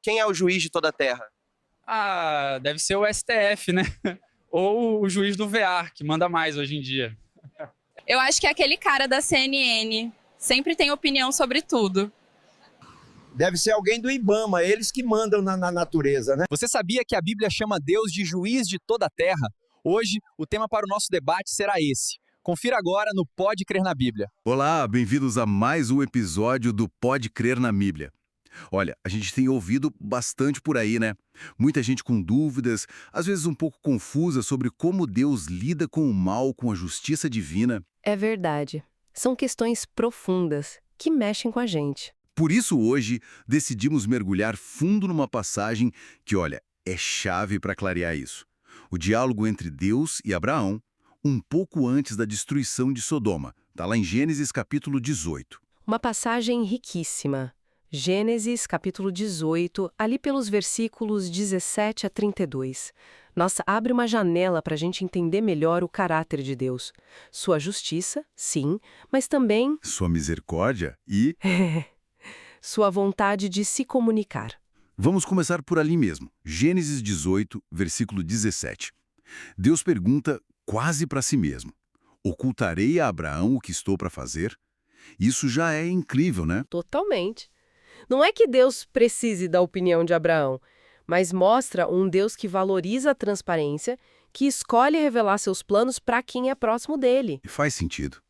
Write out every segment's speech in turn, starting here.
Quem é o juiz de toda a terra? Ah, deve ser o STF, né? Ou o juiz do VAR, que manda mais hoje em dia. Eu acho que é aquele cara da CNN. Sempre tem opinião sobre tudo. Deve ser alguém do Ibama, eles que mandam na natureza, né? Você sabia que a Bíblia chama Deus de juiz de toda a terra? Hoje, o tema para o nosso debate será esse. Confira agora no Pode Crer na Bíblia. Olá, bem-vindos a mais um episódio do Pode Crer na Bíblia. Olha, a gente tem ouvido bastante por aí, né? Muita gente com dúvidas, às vezes um pouco confusa sobre como Deus lida com o mal, com a justiça divina. É verdade. São questões profundas que mexem com a gente. Por isso, hoje, decidimos mergulhar fundo numa passagem que, olha, é chave para clarear isso. O diálogo entre Deus e Abraão, um pouco antes da destruição de Sodoma. Está lá em Gênesis capítulo 18. Uma passagem riquíssima. Gênesis, capítulo 18, ali pelos versículos 17 a 32. Nossa, abre uma janela para a gente entender melhor o caráter de Deus. Sua justiça, sim, mas também Sua misericórdia e... sua vontade de se comunicar. Vamos começar por ali mesmo. Gênesis 18, versículo 17. Deus pergunta quase para si mesmo: ocultarei a Abraão o que estou para fazer? Isso já é incrível, né? Totalmente. Não é que Deus precise da opinião de Abraão, mas mostra um Deus que valoriza a transparência, que escolhe revelar seus planos para quem é próximo dele. E faz sentido.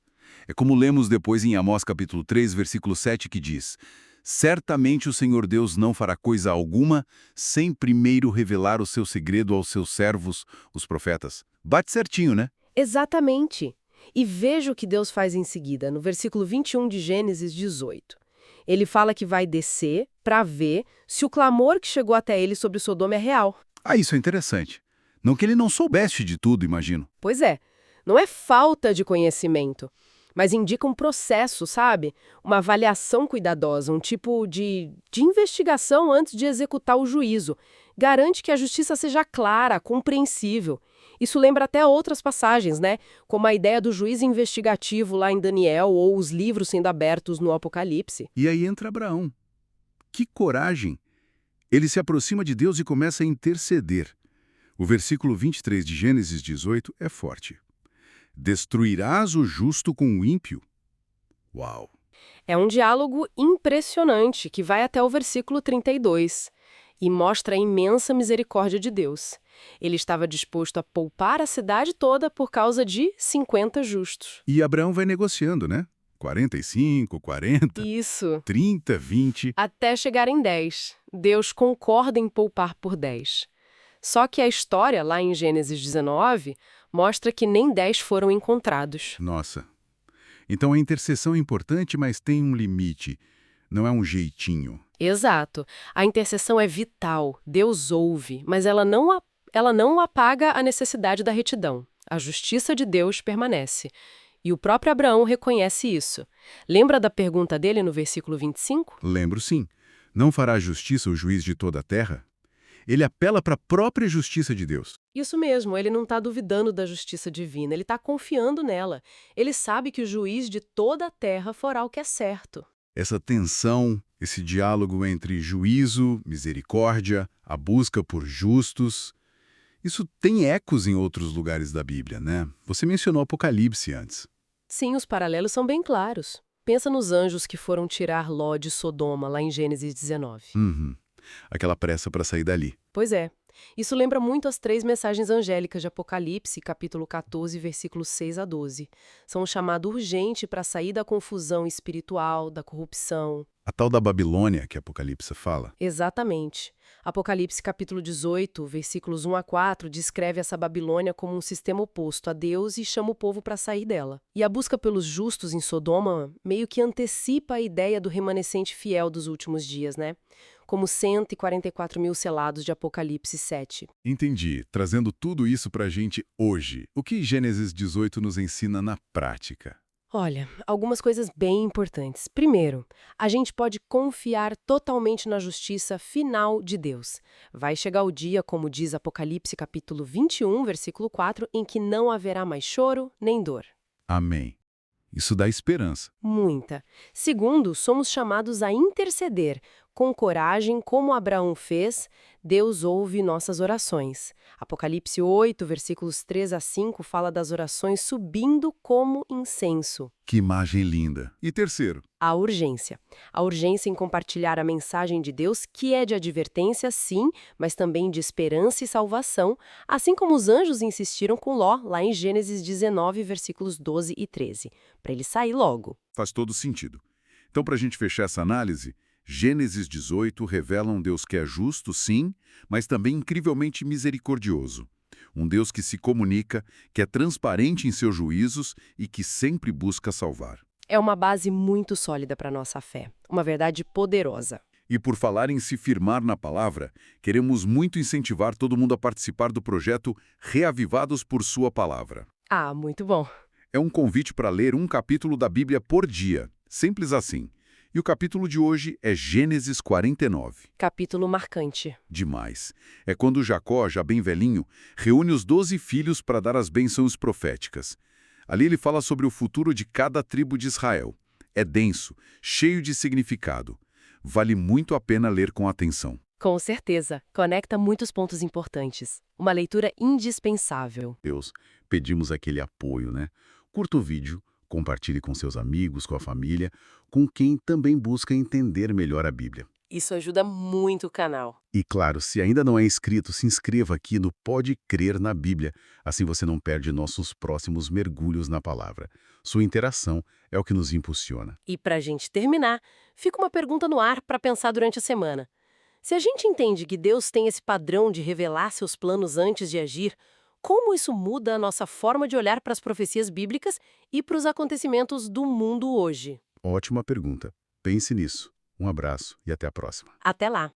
É como lemos depois em Amós capítulo 3, versículo 7, que diz: certamente o Senhor Deus não fará coisa alguma sem primeiro revelar o seu segredo aos seus servos, os profetas. Bate certinho, né? Exatamente. E veja o que Deus faz em seguida, no versículo 21 de Gênesis 18. Ele fala que vai descer para ver se o clamor que chegou até ele sobre Sodoma é real. Ah, isso é interessante. Não que ele não soubesse de tudo, imagino. Pois é, não é falta de conhecimento, mas indica um processo, sabe? Uma avaliação cuidadosa, um tipo de investigação antes de executar o juízo. Garante que a justiça seja clara, compreensível. Isso lembra até outras passagens, né? Como a ideia do juiz investigativo lá em Daniel ou os livros sendo abertos no Apocalipse. E aí entra Abraão. Que coragem! Ele se aproxima de Deus e começa a interceder. O versículo 23 de Gênesis 18 é forte. Destruirás o justo com o ímpio? Uau! É um diálogo impressionante que vai até o versículo 32 e mostra a imensa misericórdia de Deus. Ele estava disposto a poupar a cidade toda por causa de 50 justos. E Abraão vai negociando, né? 45, 40, Isso. 30, 20... Até chegar em 10. Deus concorda em poupar por 10. Só que a história, lá em Gênesis 19, mostra que nem 10 foram encontrados. Nossa! Então a intercessão é importante, mas tem um limite. Não é um jeitinho. Exato. A intercessão é vital. Deus ouve, mas ela não apaga a necessidade da retidão. A justiça de Deus permanece. E o próprio Abraão reconhece isso. Lembra da pergunta dele no versículo 25? Lembro sim. Não fará justiça o juiz de toda a terra? Ele apela para a própria justiça de Deus. Isso mesmo, ele não está duvidando da justiça divina, ele está confiando nela. Ele sabe que o juiz de toda a terra fará o que é certo. Essa tensão, esse diálogo entre juízo, misericórdia, a busca por justos, isso tem ecos em outros lugares da Bíblia, né? Você mencionou Apocalipse antes. Sim, os paralelos são bem claros. Pensa nos anjos que foram tirar Ló de Sodoma, lá em Gênesis 19. Aquela pressa para sair dali. Pois é. Isso lembra muito as 3 mensagens angélicas de Apocalipse, capítulo 14, versículos 6 a 12. São um chamado urgente para sair da confusão espiritual, da corrupção. A tal da Babilônia que Apocalipse fala. Exatamente. Apocalipse, capítulo 18, versículos 1 a 4, descreve essa Babilônia como um sistema oposto a Deus e chama o povo para sair dela. E a busca pelos justos em Sodoma meio que antecipa a ideia do remanescente fiel dos últimos dias, né? Como 144 mil selados de Apocalipse 7. Entendi. Trazendo tudo isso para a gente hoje. O que Gênesis 18 nos ensina na prática? Olha, algumas coisas bem importantes. Primeiro, a gente pode confiar totalmente na justiça final de Deus. Vai chegar o dia, como diz Apocalipse capítulo 21, versículo 4, em que não haverá mais choro nem dor. Amém. Isso dá esperança. Muita. Segundo, somos chamados a interceder, Com coragem, como Abraão fez, Deus ouve nossas orações. Apocalipse 8, versículos 3 a 5, fala das orações subindo como incenso. Que imagem linda. E terceiro, A urgência. A urgência em compartilhar a mensagem de Deus, que é de advertência, sim, mas também de esperança e salvação, assim como os anjos insistiram com Ló, lá em Gênesis 19, versículos 12 e 13, para ele sair logo. faz todo sentido. Então, para a gente fechar essa análise, Gênesis 18 revela um Deus que é justo, sim, mas também incrivelmente misericordioso. Um Deus que se comunica, que é transparente em seus juízos e que sempre busca salvar. É uma base muito sólida para a nossa fé, uma verdade poderosa. E por falar em se firmar na palavra, queremos muito incentivar todo mundo a participar do projeto Reavivados por Sua Palavra. Ah, muito bom. É um convite para ler um capítulo da Bíblia por dia, simples assim. E o capítulo de hoje é Gênesis 49. Capítulo marcante. Demais. É quando Jacó, já bem velhinho, reúne os 12 filhos para dar as bênçãos proféticas. Ali ele fala sobre o futuro de cada tribo de Israel. É denso, cheio de significado. Vale muito a pena ler com atenção. Com certeza, conecta muitos pontos importantes. Uma leitura indispensável. Deus, pedimos aquele apoio, né? Curta o vídeo, compartilhe com seus amigos, com a família, com quem também busca entender melhor a Bíblia. Isso ajuda muito o canal. E claro, se ainda não é inscrito, se inscreva aqui no Pode Crer na Bíblia, assim você não perde nossos próximos mergulhos na palavra. Sua interação é o que nos impulsiona. E para a gente terminar, fica uma pergunta no ar para pensar durante a semana. Se a gente entende que Deus tem esse padrão de revelar seus planos antes de agir, como isso muda a nossa forma de olhar para as profecias bíblicas e para os acontecimentos do mundo hoje? Ótima pergunta. Pense nisso. Um abraço e até a próxima. Até lá!